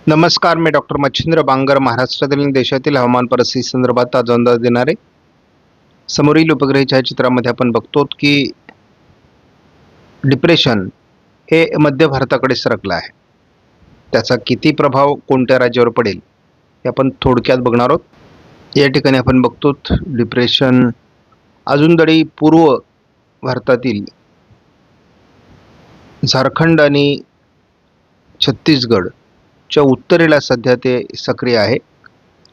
नमस्कार, मी डॉक्टर मच्छिंद्र बांगर महाराष्ट्रातील आणि देशातील हवामान परिस्थिती संदर्भात आज अंदाज देणार आहे. समोरील उपग्रह छायाचित्रामध्ये आपण बघतो की डिप्रेशन हे मध्य भारताकडे सरकलं आहे. त्याचा किती प्रभाव कोणत्या राज्यावर पडेल हे आपण थोडक्यात बघणार आहोत. या ठिकाणी आपण बघतो डिप्रेशन अजून तरी पूर्व भारतातील झारखंड आणि छत्तीसगडच्या उत्तरेला सध्या ते सक्रिय आहे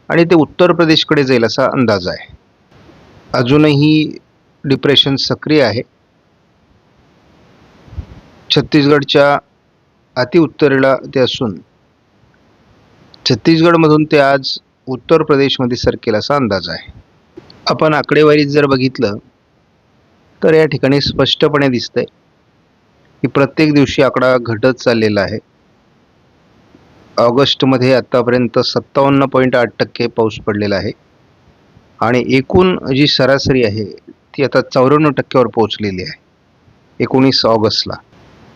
आणि ते उत्तर प्रदेशकडे जाईल असा अंदाज आहे. अजूनही डिप्रेशन सक्रिय आहे. छत्तीसगडच्या अतिउत्तरेला ते असून छत्तीसगडमधून ते आज उत्तर प्रदेशमध्ये सरकेल असा अंदाज आहे. आपण आकडेवारीत जर बघितलं तर या ठिकाणी स्पष्टपणे दिसतंय की प्रत्येक दिवशी आकडा घटत चाललेला आहे. ऑगस्टमध्ये आतापर्यंत 57.8% पाऊस पडलेला आहे आणि एकूण जी सरासरी आहे ती आता 94% पोहोचलेली आहे 19 ऑगस्टला.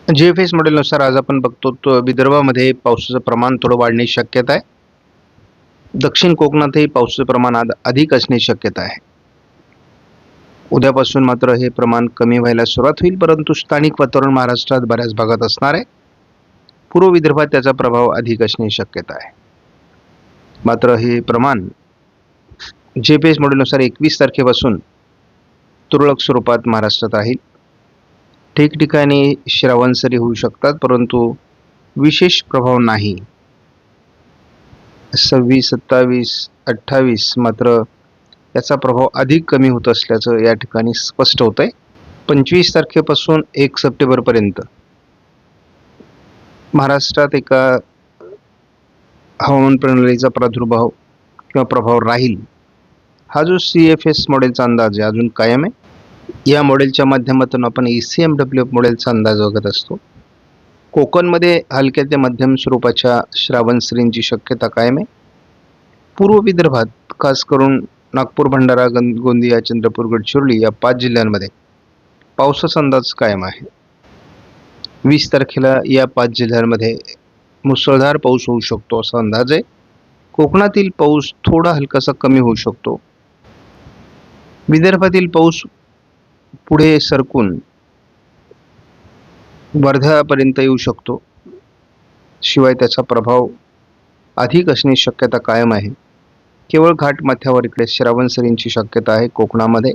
GFS मॉडेलनुसार आज आपण बघतो तो विदर्भामध्ये पावसाचं प्रमाण थोडं वाढण्याची शक्यता आहे. दक्षिण कोकणातही पावसाचं प्रमाण अधिक असण्याची शक्यता आहे. उद्यापासून मात्र हे प्रमाण कमी व्हायला सुरुवात होईल, परंतु स्थानिक वातावरण महाराष्ट्रात बऱ्याच भागात असणार आहे. पूर्व विदर्भात त्याचा प्रभाव अधिक असण्याची शक्यता आहे. मात्र हे प्रमाण GFS मॉडेलनुसार 21 तारखेपासून तुरळक स्वरूपात महाराष्ट्रात राहील. ठिकठिकाणी श्रावणसरी होऊ शकतात, परंतु विशेष प्रभाव नाही. 26, 27, 28 मात्र याचा प्रभाव अधिक कमी होत असल्याचं या ठिकाणी स्पष्ट होत आहे. 25 तारखेपासून 1 सप्टेंबरपर्यंत महाराष्ट्रात एका हवामान प्रणालीचा प्रादुर्भाव किंवा प्रभाव राहील. हा जो CFS मॉडेलचा अंदाज आहे अजून कायम आहे. या मॉडेलच्या माध्यमातून आपण ECMWF मॉडेलचा अंदाज बघत असतो. कोकणमध्ये हलक्या ते मध्यम स्वरूपाच्या श्रावणसरींची शक्यता कायम आहे. पूर्व विदर्भात खास करून नागपूर, भंडारा, गोंदिया, चंद्रपूर, गडचिरोली या 5 जिल्ह्यांमध्ये पावसाचा अंदाज कायम आहे. 20 तारखेला या 5 जिल्ह्यांमध्ये मुसळधार पाऊस होऊ शकतो असा अंदाज आहे. कोकणातील पाऊस थोडा हलकासा कमी होऊ शकतो. विदर्भातील पाऊस पुढे सरकून वर्ध्यापर्यंत येऊ शकतो. शिवाय त्याचा प्रभाव अधिक असण्याची शक्यता कायम आहे. केवळ घाटमाथ्यावर इकडे श्रावणसरींची शक्यता आहे कोकणामध्ये.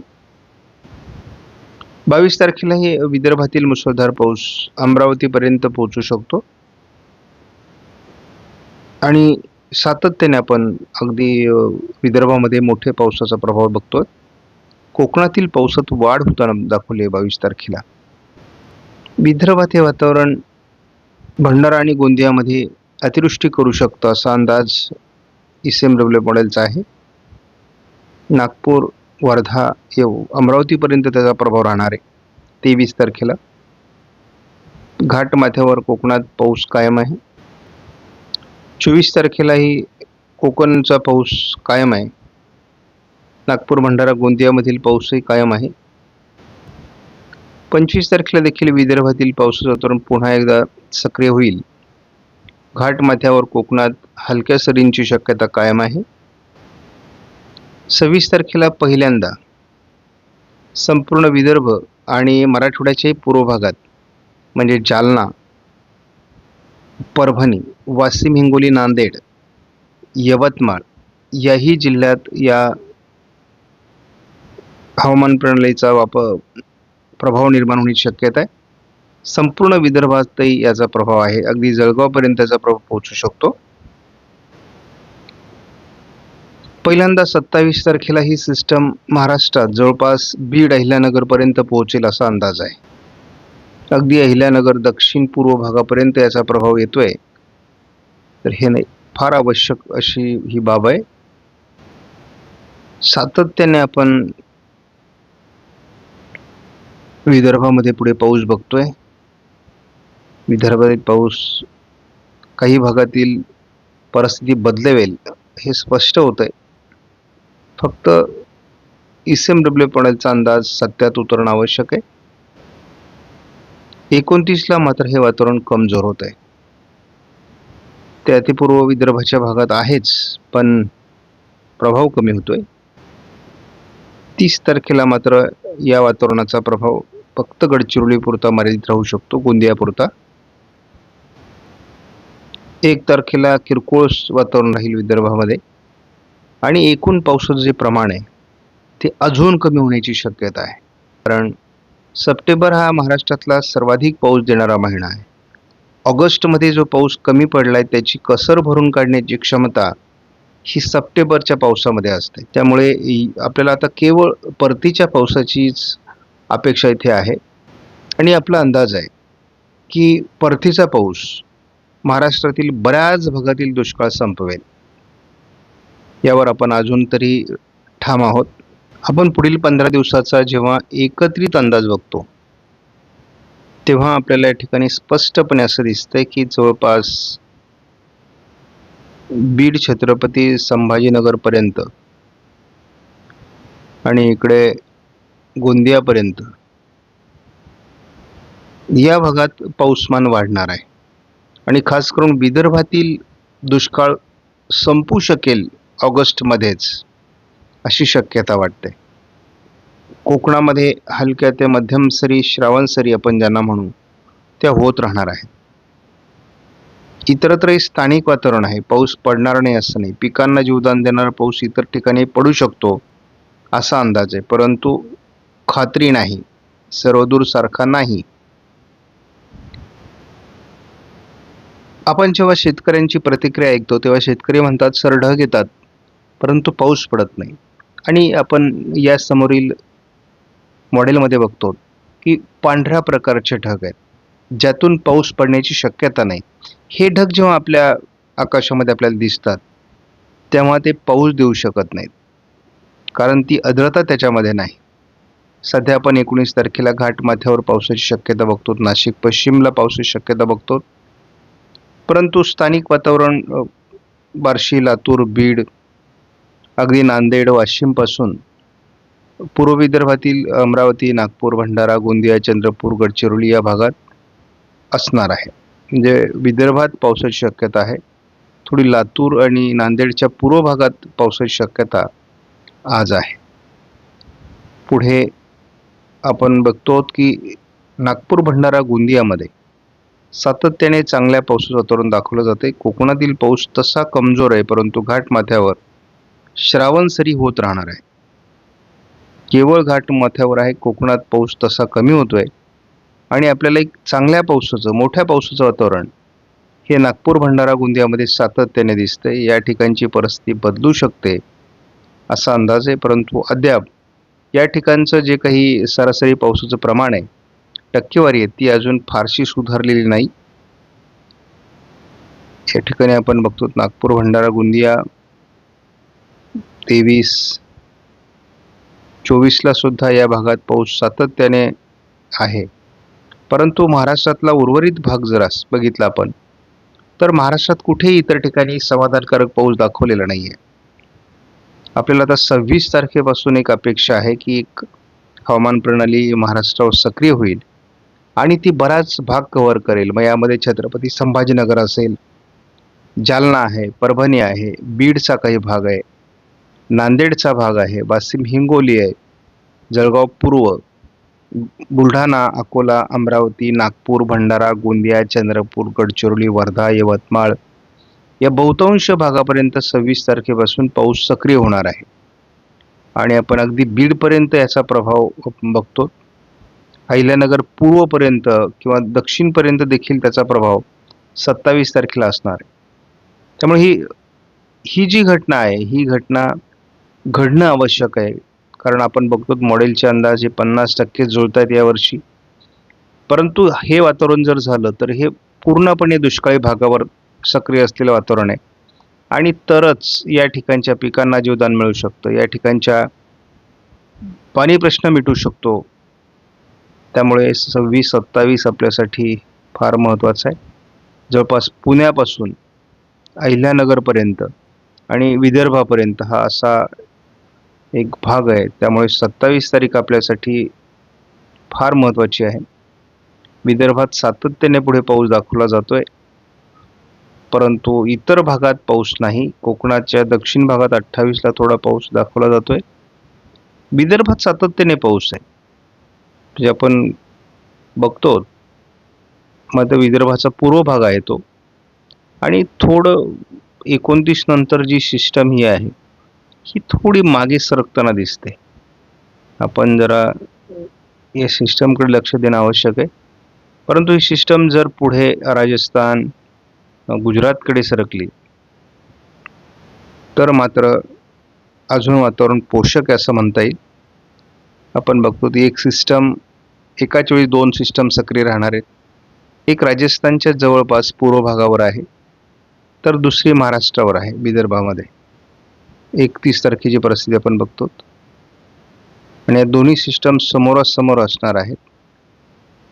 22 तारखेला हे विदर्भातील मुसळधार पाऊस अमरावतीपर्यंत पोहोचू शकतो आणि सातत्याने आपण अगदी विदर्भामध्ये मोठे पावसाचा प्रभाव बघतोय. कोकणातील पावसात वाढ होताना दाखवली 22 तारखेला. विदर्भात हे वातावरण भंडारा आणि गोंदियामध्ये अतिवृष्टी करू शकतं असा अंदाज ECMWF मॉडेलचा आहे. नागपूर, वर्धा, अमरावतीपर्यंत त्याचा प्रभाव राहणार आहे 23 तारखेला. घाटमाथ्यावर कोकणात पाऊस कायम आहे. 24 तारखेलाही कोकणचा पाऊस कायम आहे. नागपूर, भंडारा, गोंदियामधील पाऊसही कायम आहे. 25 तारखेला देखील विदर्भातील पावसाचं वातावरण पुन्हा एकदा सक्रिय होईल. घाटमाथ्यावर कोकणात हलक्या सरींची शक्यता कायम आहे. 26 तारखेला पहिल्यांदा संपूर्ण विदर्भ आणि मराठवाड्याच्याही पूर्व भागात म्हणजे जालना, परभणी, वाशिम, हिंगोली, नांदेड, यवतमाळ याही जिल्ह्यात या हवामान प्रणालीचा प्रभाव निर्माण होण्याची शक्यता आहे. संपूर्ण विदर्भातही याचा प्रभाव आहे. अगदी जळगावपर्यंत याचा प्रभाव पोहोचू शकतो. पहिल्यांदा 27 तारखेला ही सिस्टम महाराष्ट्रात जवळपास बीड, अहिल्यानगरपर्यंत पोहोचेल असा अंदाज आहे. अगदी अहिल्यानगर दक्षिण पूर्व भागापर्यंत याचा प्रभाव येतोय. तर हे नाही फार आवश्यक अशी ही बाब आहे. सातत्याने आपण विदर्भामध्ये पुढे पाऊस बघतोय. विदर्भातील पाऊस काही भागातील परिस्थिती बदलवेल हे स्पष्ट होत आहे. फक्त ECMWF मॉडेलचा अंदाज सत्यात उतरणं आवश्यक आहे. 29ला मात्र हे वातावरण कमजोर होत आहे. ते अतिपूर्व विदर्भाच्या भागात आहेच, पण प्रभाव कमी होतोय. 30 तारखेला मात्र या वातावरणाचा प्रभाव फक्त गडचिरोलीपुरता मर्यादित राहू शकतो, गोंदियापुरता. 1 तारखेला किरकोळ वातावरण राहील विदर्भामध्ये आणि एकूण पावसाचं जे प्रमाण आहे ते अजून कमी होण्याची शक्यता आहे. कारण सप्टेंबर हा महाराष्ट्रातला सर्वाधिक पाऊस देणारा महिना आहे. ऑगस्टमध्ये जो पाऊस कमी पडलाय त्याची कसर भरून काढण्याची क्षमता ही सप्टेंबरच्या पावसामध्ये असते. त्यामुळे आपल्याला आता केवळ परतीच्या पावसाचीच अपेक्षा इथे आहे आणि आपला अंदाज आहे की परतीचा पाऊस महाराष्ट्रातील बऱ्याच भागातील दुष्काळ संपवेल. यावर आपण अजून तरी ठाम आहोत. आपण पुढील 15 दिवसाचा जेव्हा एकत्रित अंदाज बघतो तेव्हा आपल्याला या ठिकाणी स्पष्टपणे असं दिसतंय की जवळपास बीड छत्रपती संभाजीनगरपर्यंत आणि इकडे गोंदियापर्यंत या भागात पाऊसमान वाढणार आहे आणि खास करून विदर्भातील दुष्काळ संपू शकेल ऑगस्टमध्येच अशी शक्यता वाटते. कोकणामध्ये हलक्या ते मध्यम सरी, श्रावण सरी आपण ज्यांना म्हणू त्या होत राहणार आहेत. इतरत्रही स्थानिक वातावरण आहे, पाऊस पडणार नाही असं नाही. पिकांना जीवदान देणारा पाऊस इतर ठिकाणी पडू शकतो असा अंदाज आहे, परंतु खात्री नाही, सर्वदूर सारखा नाही. आपण जेव्हा शेतकऱ्यांची प्रतिक्रिया ऐकतो तेव्हा शेतकरी म्हणतात सर ढग येतात परंतु पाऊस पडत नाही. आणि आपण या समोरील मॉडेलमध्ये बघतो की पांढऱ्या प्रकारचे ढग आहेत ज्यातून पाऊस पडण्याची शक्यता नाही. हे ढग जेव्हा आपल्या आकाशामध्ये आपल्याला दिसतात तेव्हा ते पाऊस देऊ शकत नाहीत, कारण ती आर्द्रता त्याच्यामध्ये नाही. सध्या आपण 19 तारखेला घाटमाथ्यावर पावसाची शक्यता बघतो, नाशिक पश्चिमला पावसाची शक्यता बघतो, परंतु स्थानिक वातावरण बार्शी, लातूर, बीड, अगदी नांदेड, वाशिमपासून पूर्व विदर्भातील अमरावती, नागपूर, भंडारा, गोंदिया, चंद्रपूर, गडचिरोली या भागात असणार आहे. म्हणजे विदर्भात पावसाची शक्यता आहे. थोडी लातूर आणि नांदेडच्या पूर्व भागात पावसाची शक्यता आज आहे. पुढे आपण बघतो की नागपूर, भंडारा, गोंदियामध्ये सातत्याने चांगल्या पावसाचं वातावरण दाखवलं जाते. कोकणातील पाऊस तसा कमजोर आहे, परंतु घाटमाथ्यावर श्रावण सरी होत राहणार आहे. केवळ घाटमाथ्यावर आहे, कोकणात पाऊस तसा कमी होतोय आणि आपल्याला एक चांगल्या पावसाचं, मोठ्या पावसाचं वातावरण हे नागपूर, भंडारा, गोंदियामध्ये सातत्याने दिसतंय. या ठिकाणची परिस्थिती बदलू शकते असा अंदाज आहे, परंतु अद्याप या ठिकाणचं जे काही सरासरी पावसाचं प्रमाण आहे, टक्केवारी आहे, ती अजून फारशी सुधारलेली नाही. या ठिकाणी आपण बघतो नागपूर, भंडारा, गोंदिया 23, 24ला सुद्धा या भागात पाऊस सातत्याने आहे. परंतु महाराष्ट्रातला उर्वरित भाग जर बघितला आपण तर महाराष्ट्रात कुठेही इतर ठिकाणी समाधानकारक पाऊस दाखवलेला नाही आहे. आपल्याला आता 26 तारखेपासून एक अपेक्षा आहे की एक हवामान प्रणाली महाराष्ट्रावर सक्रिय होईल आणि ती बराच भाग कव्हर करेल. मग यामध्ये छत्रपती संभाजीनगर असेल, जालना आहे, परभणी आहे, बीडचा काही भाग आहे, नांदेडचा भाग आहे, वाशिम, हिंगोली आहे, जळगाव पूर्व, बुलढाणा, अकोला, अमरावती, नागपूर, भंडारा, गोंदिया, चंद्रपूर, गडचिरोली, वर्धा, यवतमाळ या बहुतांश भागापर्यंत 26 तारखेपासून पाऊस सक्रिय होणार आहे. आणि आपण अगदी बीडपर्यंत याचा प्रभाव बघतो. अहिल्यानगर पूर्वपर्यंत किंवा दक्षिणपर्यंत देखील त्याचा प्रभाव 27 तारखेला असणार आहे. त्यामुळे ही जी घटना आहे ही घटना घडणं आवश्यक आहे, कारण आपण बघतो मॉडेलचे अंदाज हे 50% जुळत आहेत यावर्षी. परंतु हे वातावरण जर झालं तर हे पूर्णपणे दुष्काळी भागावर सक्रिय असलेलं वातावरण आहे आणि तरच या ठिकाणच्या पिकांना जीवदान मिळू शकतं, या ठिकाणच्या पाणी प्रश्न मिटू शकतो. त्यामुळे 26-27 आपल्यासाठी फार महत्त्वाचं आहे. जवळपास पुण्यापासून अहिल्यानगरपर्यंत आणि विदर्भापर्यंत हा असा एक भाग आहे. त्यामुळे 27 तारीख आपल्यासाठी फार महत्त्वाची आहे. विदर्भात सातत्याने पुढे पाऊस दाखवला जातोय. परंतु इतर भागात पाऊस नाही. कोकणाच्या दक्षिण भागात 28ला थोडा पाऊस दाखवला जातोय. विदर्भात सातत्याने पाऊस आहे. म्हणजे आपण बघतो मध्य विदर्भाचा पूर्व भाग आहे तो, आणि थोडं 29 नंतर जी सिस्टम ही आहे ही थोडी मागे सरकताना दिसते. आपण जरा या सिस्टमकडे लक्ष देणं आवश्यक आहे. परंतु ही सिस्टम जर पुढे राजस्थान, गुजरातकडे सरकली तर मात्र अजून वातावरण पोषक आहे असं म्हणता येईल. आपण बघतो ती एक सिस्टम, एकाच वेळी 2 सिस्टम सक्रिय राहणार आहेत. एक राजस्थानच्या जवळपास पूर्व भागावर आहे, तर दुसरी महाराष्ट्रावर आहे, विदर्भामध्ये. 31 तारखेची परिस्थिती आपण बघतो, आणि या दोन्ही सिस्टम समोरासमोर असणार आहेत.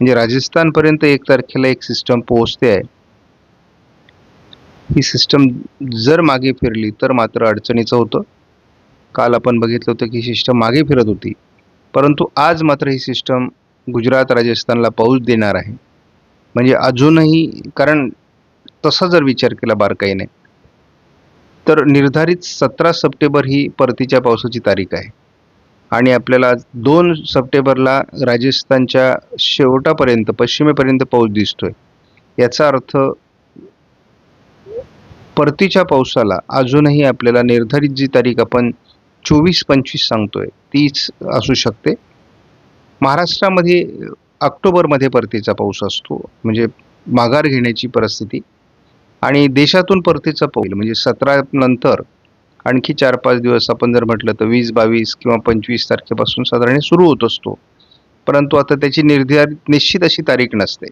म्हणजे राजस्थानपर्यंत 1 तारखेला एक सिस्टम पोहोचते आहे. ही सिस्टम जर मागे फिरली तर मात्र अडचणीचं होतं. काल आपण बघितलं होतं की सिस्टम मागे फिरत होती, परंतु आज मात्र ही सिस्टम गुजरात, राजस्थानला पाऊस देणार आहे. म्हणजे अजूनही, कारण तसा जर विचार केला बारकाईने, तर निर्धारित 17 सप्टेंबर ही परतीच्या पावसाची तारीख आहे, आणि आपल्याला 2 सप्टेंबरला राजस्थानच्या शेवटापर्यंत, पश्चिमेपर्यंत पाऊस दिसतोय. याचा अर्थ परतीच्या पावसाला अजूनही आपल्याला निर्धारित जी तारीख आपण 24-25 सांगतोय तीच असू शकते. महाराष्ट्रामध्ये ऑक्टोबरमध्ये परतीचा पाऊस असतो, म्हणजे माघार घेण्याची परिस्थिती. आणि देशातून परतीचा पाऊस म्हणजे 17 नंतर आणखी 4-5 दिवस आपण जर म्हटलं तर 20-22 किंवा 25 तारखेपासून साधारण सुरू होत असतो. परंतु आता त्याची निश्चित अशी तारीख नसते.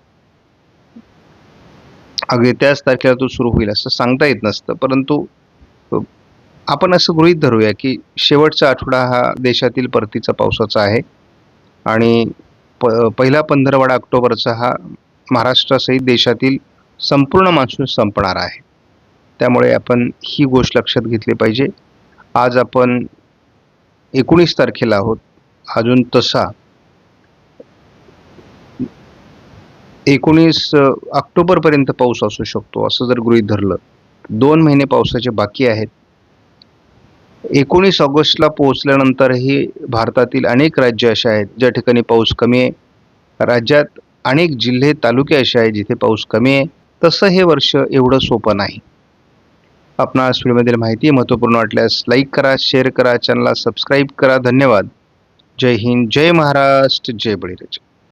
अगदी त्याच तारखेला तो सुरू होईल असं सांगता येत नसतं. परंतु आपण असं गृहीत धरूया की शेवटचा आठवडा हा देशातील परतीचा पावसाचा आहे, आणि पहिला पंधरवडा ऑक्टोबरचा हा महाराष्ट्रासहित देशातील संपूर्ण मान्सून संपणार आहे. त्यामुळे आपण ही गोष्ट लक्षात घेतली पाहिजे. आज आपण 19 तारखेला आहोत. अजून तसा 19 ऑक्टोबरपर्यंत पाऊस असू शकतो असं जर गृहीत धरलं. 2 महिने पावसाचे बाकी आहेत. 19 ऑगस्टला पोहोचल्यानंतरही भारतातील अनेक राज्य असे आहेत ज्या ठिकाणी पाऊस कमी आहे. राज्यात अनेक जिल्हे, तालुके असे आहेत जिथे पाऊस कमी आहे. तसं हे वर्ष एवढं सोपं नाही. आपणास व्हिडिओमधील माहिती महत्त्वपूर्ण वाटल्यास लाईक करा, शेअर करा, चॅनलला सबस्क्राईब करा. धन्यवाद. जय हिंद, जय महाराष्ट्र, जय बळीराजा.